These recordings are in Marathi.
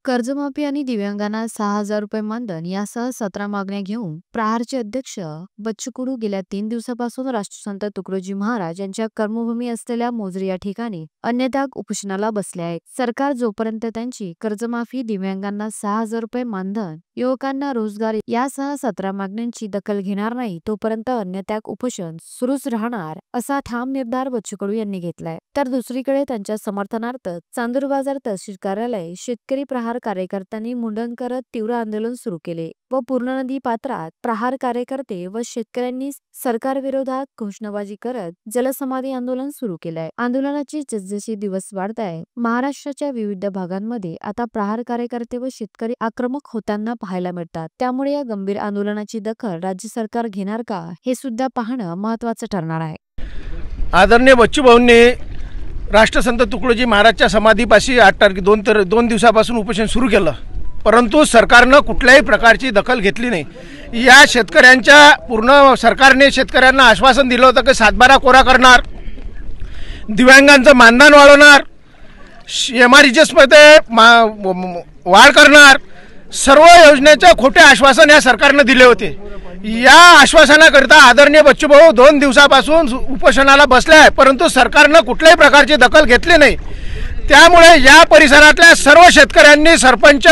कर्जमाफी आणि दिव्यांगांना 6,000 रुपये मानधन यासह 17 मागण्या घेऊन प्रहारचे अध्यक्ष बच्चू कडू गेल्या 3 दिवसापासून राष्ट्रसंत तुकडोजी महाराज यांच्या कर्मभूमी असलेल्या मोझरी या ठिकाणी अन्नत्याग उपोषणाला बसले आहेत। सरकार जोपर्यंत त्यांची कर्जमाफी, दिव्यांगांना 6,000 रुपये मानधन, युवकांना रोजगार यासह 17 मागण्यांची दखल घेणार नाही तोपर्यंत अन्नत्याग उपोषण सुरूच राहणार असा ठाम निर्धार बच्चू कडू यांनी घेतलाय। तर दुसरीकडे त्यांच्या समर्थनार्थ चांदूर बाजार तहसील कार्यालय शेतकरी प्रहार कार्यकर्त्यांनी मुंडन करत तीव्र आंदोलन सुरू केले व पूर्ण नदी पात्रात प्रहार कार्यकर्ते व शेतकऱ्यांनी सरकार विरोधात घोषणाबाजी करत जलसमाधी आंदोलन सुरू केलंय। आंदोलनाची जसजशी दिवस वाढताय, महाराष्ट्राच्या विविध भागांमध्ये आता प्रहार कार्यकर्ते व शेतकरी आक्रमक होताना पाहायला मिळतात। त्यामुळे या गंभीर आंदोलनाची दखल राज्य सरकार घेणार का हे सुद्धा पाहणं महत्त्वाचं ठरणार आहे। आदरणीय बच्चू भाऊंनी राष्ट्रसंत तुकडोजी महाराजच्या समाधीपाशी 8 तारखे 2 दिवसापासून उपोषण सुरू केलं, परंतु सरकारनं कुठल्याही प्रकारची दखल घेतली नाही। या शेतकऱ्यांच्या पूर्ण सरकारने शेतकऱ्यांना आश्वासन दिलं होतं की 7/12 कोरा करणार, दिव्यांगांचं मानधन वाढवणार, MRHS मध्ये वाढ करणार, सर्व योजनेचे खोटे आश्वासन या सरकारने दिले होते। या आश्वासनाकरिता आदरणीय बच्चू भाऊ 2 दिवसापासून उपोषणाला बसले आहे, परंतु सरकारने कुठल्याही प्रकारची दखल घेतली नाही। त्यामुळे या परिसरातल्या सर्व शेतकऱ्यांनी, सरपंच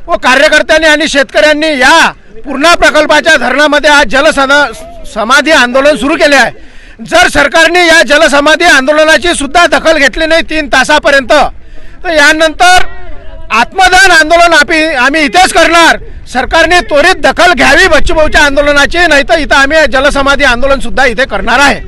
व कार्यकर्त्यांनी आणि शेतकऱ्यांनी या पूर्णा प्रकल्पाच्या धरणामध्ये आज जलसमाधी आंदोलन सुरू केले आहे। जर सरकारने या जलसमाधी आंदोलनाची सुद्धा दखल घेतली नाही 3 तासापर्यंत, तर यानंतर आत्मदान आंदोलन आम्ही इथेच करणार। सरकारने त्वरित दखल घ्यावी बच्चू भाऊच्या आंदोलनाची, नाहीतर इथं आम्ही जलसमाधी आंदोलन सुद्धा इथे करणार आहे।